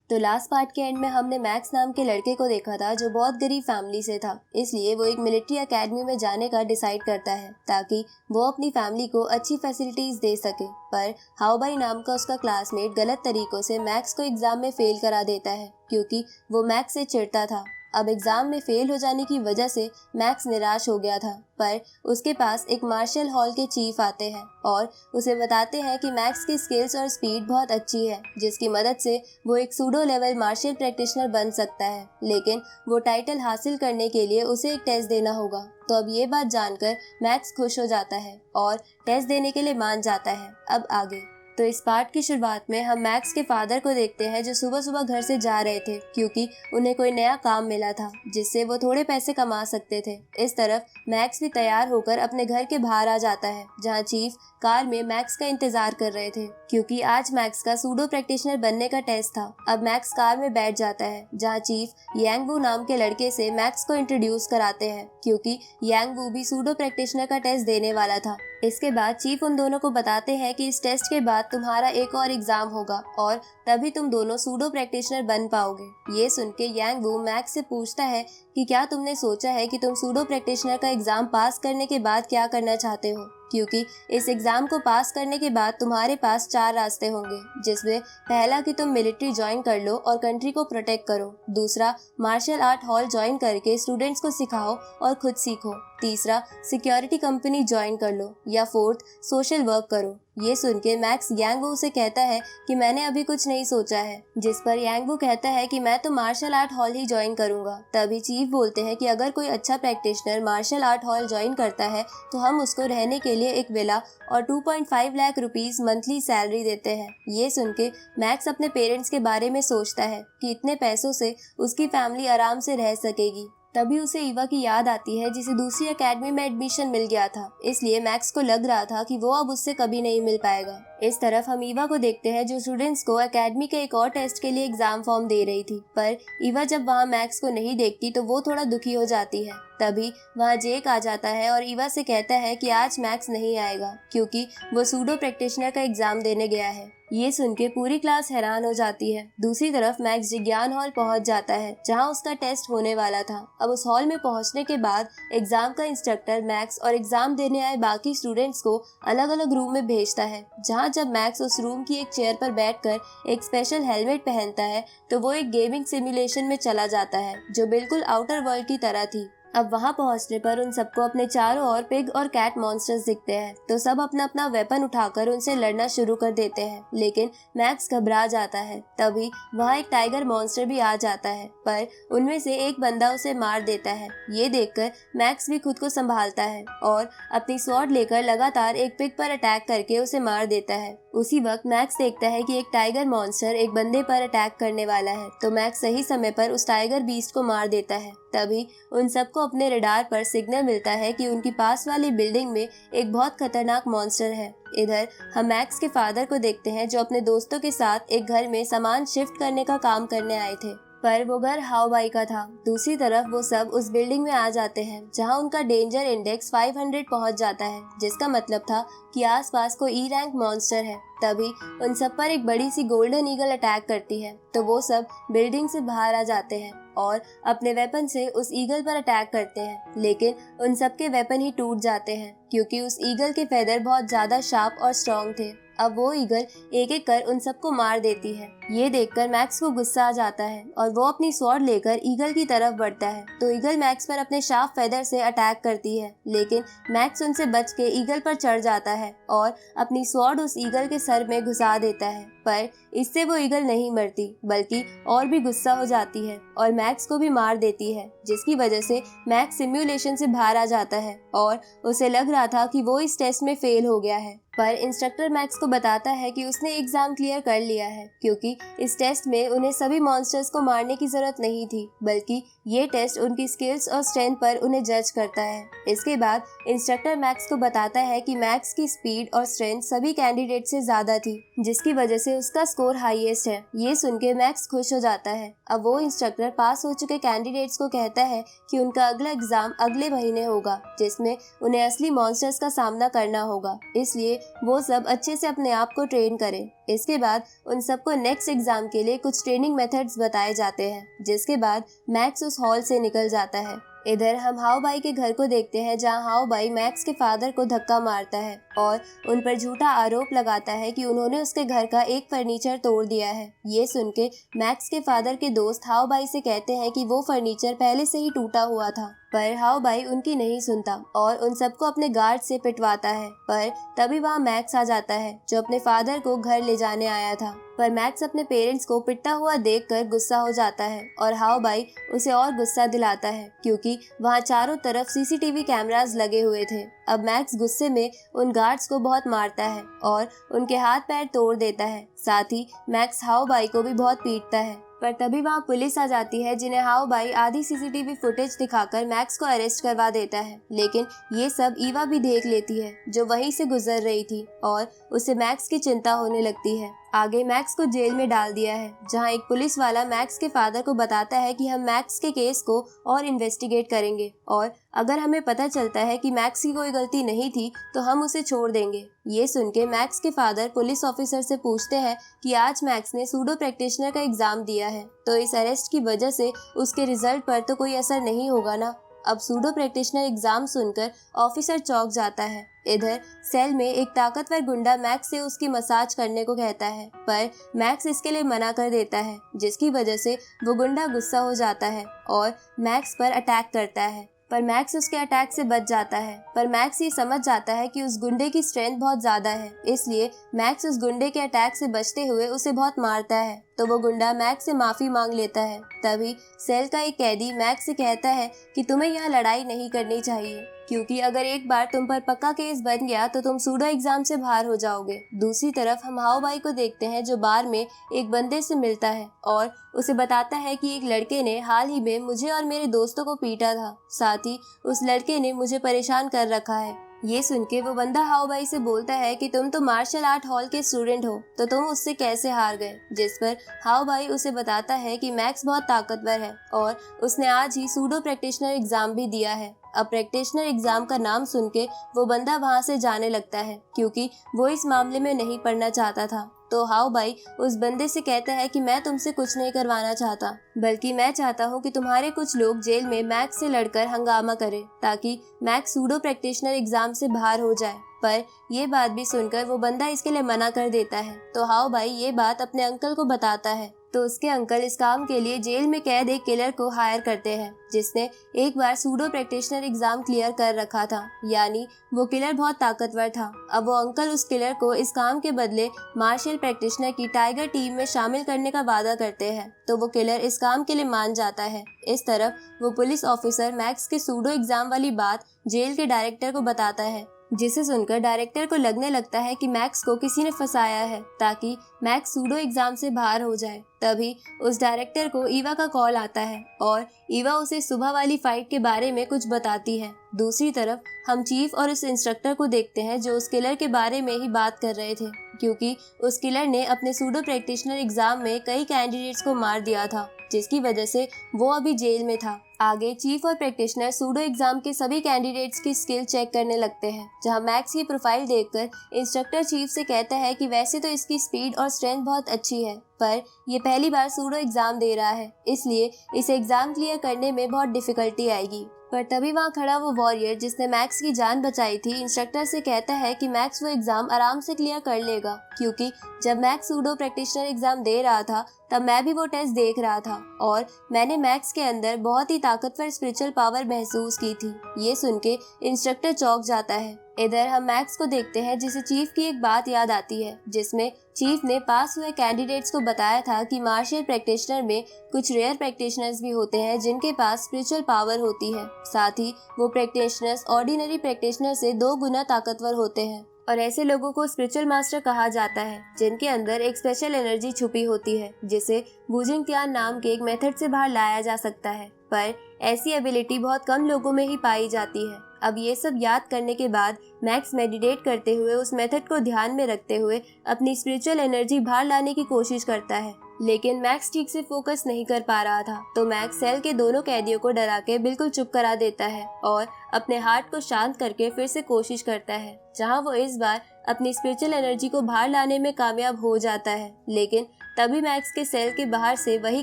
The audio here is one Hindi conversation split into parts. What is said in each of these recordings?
तो लास्ट पार्ट के एंड में हमने मैक्स नाम के लड़के को देखा था जो बहुत गरीब फैमिली से था, इसलिए वो एक मिलिट्री एकेडमी में जाने का डिसाइड करता है ताकि वो अपनी फैमिली को अच्छी फैसिलिटीज दे सके। पर हाओबाई नाम का उसका क्लासमेट गलत तरीकों से मैक्स को एग्जाम में फेल करा देता है क्योंकि वो मैक्स से चिढ़ता था। अब एग्जाम में फेल हो जाने की वजह से मैक्स निराश हो गया था, पर उसके पास एक मार्शल हॉल के चीफ आते हैं और उसे बताते हैं कि मैक्स की स्किल्स और स्पीड बहुत अच्छी है, जिसकी मदद से वो एक सूडो लेवल मार्शल प्रैक्टिशनर बन सकता है। लेकिन वो टाइटल हासिल करने के लिए उसे एक टेस्ट देना होगा। तो अब ये बात जानकर मैक्स खुश हो जाता है और टेस्ट देने के लिए मान जाता है। अब आगे तो इस पार्ट की शुरुआत में हम मैक्स के फादर को देखते हैं जो सुबह सुबह घर से जा रहे थे क्योंकि उन्हें कोई नया काम मिला था जिससे वो थोड़े पैसे कमा सकते थे। इस तरफ मैक्स भी तैयार होकर अपने घर के बाहर आ जाता है जहां चीफ कार में मैक्स का इंतजार कर रहे थे क्योंकि आज मैक्स का सूडो प्रैक्टिशनर बनने का टेस्ट था। अब मैक्स कार में बैठ जाता है जहां चीफ यांगवू नाम के लड़के से मैक्स को इंट्रोड्यूस कराते हैं क्योंकि यांगवू भी सूडो प्रैक्टिशनर का टेस्ट देने वाला था। इसके बाद चीफ उन दोनों को बताते हैं कि इस टेस्ट के बाद तुम्हारा एक और एग्जाम होगा और तभी तुम दोनों सूडो प्रैक्टिशनर बन पाओगे। ये सुन के यांगवू मैक्स से पूछता है कि क्या तुमने सोचा है कि तुम सूडो प्रैक्टिशनर का एग्जाम पास करने के बाद क्या करना चाहते हो, क्योंकि इस एग्जाम को पास करने के बाद तुम्हारे पास 4 रास्ते होंगे, जिसमें पहला कि तुम मिलिट्री ज्वाइन कर लो और कंट्री को प्रोटेक्ट करो, दूसरा मार्शल आर्ट हॉल ज्वाइन करके स्टूडेंट्स को सिखाओ और खुद सीखो, तीसरा सिक्योरिटी कंपनी ज्वाइन कर लो, या फोर्थ सोशल वर्क करो। ये सुन के मैक्स यांगवू से कहता है कि मैंने अभी कुछ नहीं सोचा है, जिस पर यांगवू कहता है कि मैं तो मार्शल आर्ट हॉल ही ज्वाइन करूंगा। तभी चीफ बोलते हैं कि अगर कोई अच्छा practitioner martial art hall join करता है तो हम उसको रहने के लिए एक विला और 2.5 लाख रुपीस मंथली सैलरी देते हैं। ये सुन के मैक्स अपने पेरेंट्स के बारे में सोचता है कि इतने पैसों से उसकी फैमिली आराम से रह सकेगी। तभी उसे ईवा की याद आती है जिसे दूसरी एकेडमी में एडमिशन मिल गया था, इसलिए मैक्स को लग रहा था कि वो अब उससे कभी नहीं मिल पाएगा। इस तरफ हम ईवा को देखते हैं जो स्टूडेंट्स को एकेडमी के एक और टेस्ट के लिए एग्जाम फॉर्म दे रही थी, पर ईवा जब वहाँ मैक्स को नहीं देखती तो वो थोड़ा दुखी हो जाती है। तभी वहाँ जेक आ जाता है और ईवा से कहता है कि आज मैक्स नहीं आएगा क्योंकि वो सूडो प्रैक्टिशनर का एग्जाम देने गया है। ये सुन के पूरी क्लास हैरान हो जाती है। दूसरी तरफ मैक्स विज्ञान हॉल पहुंच जाता है जहां उसका टेस्ट होने वाला था। अब उस हॉल में पहुंचने के बाद एग्जाम का इंस्ट्रक्टर मैक्स और एग्जाम देने आए बाकी स्टूडेंट्स को अलग अलग रूम में भेजता है, जहां जब मैक्स उस रूम की एक चेयर पर बैठकर एक स्पेशल हेलमेट पहनता है तो वो एक गेमिंग सिमुलेशन में चला जाता है जो बिल्कुल आउटर वर्ल्ड की तरह थी। अब वहां पहुंचने पर उन सबको अपने चारों ओर पिग और कैट मॉन्स्टर्स दिखते हैं, तो सब अपना अपना वेपन उठाकर उनसे लड़ना शुरू कर देते हैं, लेकिन मैक्स घबरा जाता है। तभी वहां एक टाइगर मॉन्स्टर भी आ जाता है, पर उनमें से एक बंदा उसे मार देता है। ये देखकर मैक्स भी खुद को संभालता है और अपनी स्वॉर्ड लेकर लगातार एक पिग पर अटैक करके उसे मार देता है। उसी वक्त मैक्स देखता है कि एक टाइगर मॉन्स्टर एक बंदे पर अटैक करने वाला है, तो मैक्स सही समय पर उस टाइगर बीस्ट को मार देता है। तभी उन सबको अपने रडार पर सिग्नल मिलता है कि उनकी पास वाली बिल्डिंग में एक बहुत खतरनाक मॉन्स्टर है। इधर हम मैक्स के फादर को देखते हैं जो अपने दोस्तों के साथ एक घर में सामान शिफ्ट करने का काम करने आए थे, पर वो घर हाओबाई का था। दूसरी तरफ वो सब उस बिल्डिंग में आ जाते हैं जहां उनका डेंजर इंडेक्स 500 पहुंच जाता है, जिसका मतलब था कि आसपास कोई ई रैंक मॉन्स्टर है। तभी उन सब पर एक बड़ी सी गोल्डन ईगल अटैक करती है, तो वो सब बिल्डिंग से बाहर आ जाते हैं और अपने वेपन से उस ईगल पर अटैक करते हैं, लेकिन उन सब के वेपन ही टूट जाते हैं क्योंकि उस ईगल के फेदर बहुत ज्यादा शार्प और स्ट्रॉन्ग थे। अब वो ईगल एक एक कर उन सबको मार देती है। ये देखकर मैक्स को गुस्सा आ जाता है और वो अपनी स्वॉर्ड लेकर ईगल की तरफ बढ़ता है, तो ईगल मैक्स पर अपने शार्प फेदर से अटैक करती है, लेकिन मैक्स उनसे बच के ईगल पर चढ़ जाता है और अपनी स्वॉर्ड उस ईगल के सर में घुसा देता है। पर इससे वो ईगल नहीं मरती बल्कि और भी गुस्सा हो जाती है और मैक्स को भी मार देती है, जिसकी वजह से मैक्स सिमुलेशन से बाहर आ जाता है और उसे लग रहा था कि वो इस टेस्ट में फेल हो गया है। पर इंस्ट्रक्टर मैक्स को बताता है कि उसने एग्जाम क्लियर कर लिया है क्योंकि इस टेस्ट में उन्हें सभी मॉन्स्टर्स को मारने की जरूरत नहीं थी, बल्कि ये टेस्ट उनकी स्किल्स और स्ट्रेंथ पर उन्हें जज करता है। इसके बाद इंस्ट्रक्टर मैक्स को बताता है कि मैक्स की स्पीड और स्ट्रेंथ सभी कैंडिडेट से ज्यादा थी, जिसकी वजह से उसका स्कोर हाईएस्ट है। ये सुन के मैक्स खुश हो जाता है। अब वो इंस्ट्रक्टर पास हो चुके कैंडिडेट्स को कहता है कि उनका अगला एग्जाम अगले महीने होगा, जिसमें उन्हें असली मॉन्स्टर्स का सामना करना होगा, इसलिए वो सब अच्छे से अपने आप को ट्रेन करें। इसके बाद उन सबको नेक्स्ट एग्जाम के लिए कुछ ट्रेनिंग मेथड्स बताए जाते हैं, जिसके बाद मैक्स उस हॉल से निकल जाता है। इधर हम हाओ बाई के घर को देखते हैं, जहां हाओ बाई मैक्स के फादर को धक्का मारता है और उन पर झूठा आरोप लगाता है कि उन्होंने उसके घर का एक फर्नीचर तोड़ दिया है। ये सुन के मैक्स के फादर के दोस्त हाओ बाई से कहते हैं कि वो फर्नीचर पहले से ही टूटा हुआ था, पर हाओ बाई उनकी नहीं सुनता और उन सबको अपने गार्ड से पिटवाता है। पर तभी वहाँ मैक्स आ जाता है, जो अपने फादर को घर ले जाने आया था। पर मैक्स अपने पेरेंट्स को पिटता हुआ देखकर गुस्सा हो जाता है और हाओ बाई उसे और गुस्सा दिलाता है, क्योंकि वहाँ चारों तरफ सीसीटीवी कैमरास लगे हुए थे। अब मैक्स गुस्से में उन गार्ड्स को बहुत मारता है और उनके हाथ पैर तोड़ देता है। साथ ही मैक्स हाओ बाई को भी बहुत पीटता है। पर तभी वहाँ पुलिस आ जाती है, जिन्हें हाओ बाई आधी सीसीटीवी फुटेज दिखाकर मैक्स को अरेस्ट करवा देता है। लेकिन ये सब ईवा भी देख लेती है, जो वहीं से गुजर रही थी, और उसे मैक्स की चिंता होने लगती है। आगे मैक्स को जेल में डाल दिया है, जहां एक पुलिस वाला मैक्स के फादर को बताता है कि हम मैक्स के केस को और इन्वेस्टिगेट करेंगे और अगर हमें पता चलता है कि मैक्स की कोई गलती नहीं थी तो हम उसे छोड़ देंगे। ये सुन के मैक्स के फादर पुलिस ऑफिसर से पूछते हैं कि आज मैक्स ने सूडो प्रैक्टिशनर का एग्जाम दिया है, तो इस अरेस्ट की वजह से उसके रिजल्ट पर तो कोई असर नहीं होगा ना। अब सूडो प्रैक्टिशनर एग्जाम सुनकर ऑफिसर चौंक जाता है। इधर सेल में एक ताकतवर गुंडा मैक्स से उसकी मसाज करने को कहता है, पर मैक्स इसके लिए मना कर देता है, जिसकी वजह से वो गुंडा गुस्सा हो जाता है और मैक्स पर अटैक करता है। पर मैक्स उसके अटैक से बच जाता है। पर मैक्स ये समझ जाता है कि उस गुंडे की स्ट्रेंथ बहुत ज्यादा है, इसलिए मैक्स उस गुंडे के अटैक से बचते हुए उसे बहुत मारता है। तो वो गुंडा मैक्स से माफी मांग लेता है। तभी सेल का एक कैदी मैक्स से कहता है कि तुम्हें यहाँ लड़ाई नहीं करनी चाहिए, क्योंकि अगर एक बार तुम पर पक्का केस बन गया तो तुम सूडो एग्जाम से बाहर हो जाओगे। दूसरी तरफ हम हाओ बाई को देखते हैं, जो बार में एक बंदे से मिलता है और उसे बताता है कि एक लड़के ने हाल ही में मुझे और मेरे दोस्तों को पीटा था, साथ ही उस लड़के ने मुझे परेशान कर रखा है। ये सुन के वो बंदा हाओ बाई से बोलता है कि तुम तो मार्शल आर्ट हॉल के स्टूडेंट हो, तो तुम उससे कैसे हार गए। जिस पर हाओ बाई उसे बताता है कि मैक्स बहुत ताकतवर है और उसने आज ही सूडो प्रैक्टिशनर एग्जाम भी दिया है। अब प्रैक्टिशनर एग्जाम का नाम सुन के वो बंदा वहाँ से जाने लगता है, क्योंकि वो इस मामले में नहीं पढ़ना चाहता था। तो हाओ बाई उस बंदे से कहता है कि मैं तुमसे कुछ नहीं करवाना चाहता, बल्कि मैं चाहता हूँ कि तुम्हारे कुछ लोग जेल में मैक्स से लड़कर हंगामा करें, ताकि मैक्स सूडो प्रैक्टिशनर एग्जाम से बाहर हो जाए। पर ये बात भी सुनकर वो बंदा इसके लिए मना कर देता है। तो हाओ बाई ये बात अपने अंकल को बताता है, तो उसके अंकल इस काम के लिए जेल में कैद एक किलर को हायर करते हैं, जिसने एक बार सूडो प्रैक्टिशनर एग्जाम क्लियर कर रखा था, यानी वो किलर बहुत ताकतवर था। अब वो अंकल उस किलर को इस काम के बदले मार्शल प्रैक्टिशनर की टाइगर टीम में शामिल करने का वादा करते हैं, तो वो किलर इस काम के लिए मान जाता है। इस तरफ वो पुलिस ऑफिसर मैक्स के सूडो एग्जाम वाली बात जेल के डायरेक्टर को बताता है, जिसे सुनकर डायरेक्टर को लगने लगता है कि मैक्स को किसी ने फंसाया है, ताकि मैक्स सूडो एग्जाम से बाहर हो जाए। तभी उस डायरेक्टर को ईवा का कॉल आता है और ईवा उसे सुबह वाली फाइट के बारे में कुछ बताती है। दूसरी तरफ हम चीफ और उस इंस्ट्रक्टर को देखते हैं, जो उस किलर के बारे में ही बात कर रहे थे, क्योंकि उस किलर ने अपने सूडो प्रैक्टिशनर एग्जाम में कई कैंडिडेट्स को मार दिया था, जिसकी वजह से वो अभी जेल में था। आगे चीफ और प्रैक्टिशनर सूडो एग्जाम के सभी कैंडिडेट्स की स्किल चेक करने लगते हैं, जहां मैक्स की प्रोफाइल देखकर इंस्ट्रक्टर चीफ से कहता है कि वैसे तो इसकी स्पीड और स्ट्रेंथ बहुत अच्छी है, पर ये पहली बार सूडो एग्जाम दे रहा है, इसलिए इसे एग्जाम क्लियर करने में बहुत डिफिकल्टी आएगी। पर तभी वहाँ खड़ा वो वॉरियर जिसने मैक्स की जान बचाई थी, इंस्ट्रक्टर से कहता है कि मैक्स वो एग्जाम आराम से क्लियर कर लेगा, क्योंकि जब मैक्स सूडो प्रैक्टिशनर एग्जाम दे रहा था तब मैं भी वो टेस्ट देख रहा था और मैंने मैक्स के अंदर बहुत ही ताकतवर स्पिरिचुअल पावर महसूस की थी। ये सुन के इंस्ट्रक्टर चौंक जाता है। इधर हम मैक्स को देखते हैं, जिसे चीफ की एक बात याद आती है, जिसमें चीफ ने पास हुए कैंडिडेट्स को बताया था कि मार्शल प्रैक्टिशनर में कुछ रेयर प्रैक्टिशनर्स भी होते हैं जिनके पास स्पिरिचुअल पावर होती है। साथ ही वो प्रैक्टिशनर्स ऑर्डिनरी प्रैक्टिशनर से 2 गुना ताकतवर होते हैं और ऐसे लोगों को स्पिरिचुअल मास्टर कहा जाता है, जिनके अंदर एक स्पेशल एनर्जी छुपी होती है, जिसे वुजिंग त्यान नाम के एक मेथड से बाहर लाया जा सकता है। पर ऐसी एबिलिटी बहुत कम लोगों में ही पाई जाती है। अब ये सब याद करने के बाद मैक्स मेडिटेट करते हुए उस मेथड को ध्यान में रखते हुए अपनी स्पिरिचुअल एनर्जी बाहर लाने की कोशिश करता है। लेकिन मैक्स ठीक से फोकस नहीं कर पा रहा था, तो मैक्स सेल के दोनों कैदियों को डरा के बिल्कुल चुप करा देता है और अपने हार्ट को शांत करके फिर से कोशिश करता है, जहां वो इस बार अपनी स्पिरिचुअल एनर्जी को बाहर लाने में कामयाब हो जाता है। लेकिन तभी मैक्स के सेल के बाहर से वही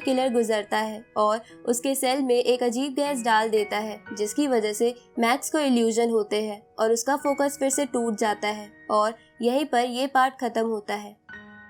किलर गुजरता है और उसके सेल में एक अजीब गैस डाल देता है, जिसकी वजह से मैक्स को इल्यूजन होते हैं और उसका फोकस फिर से टूट जाता है और यहीं पर ये पार्ट खत्म होता है।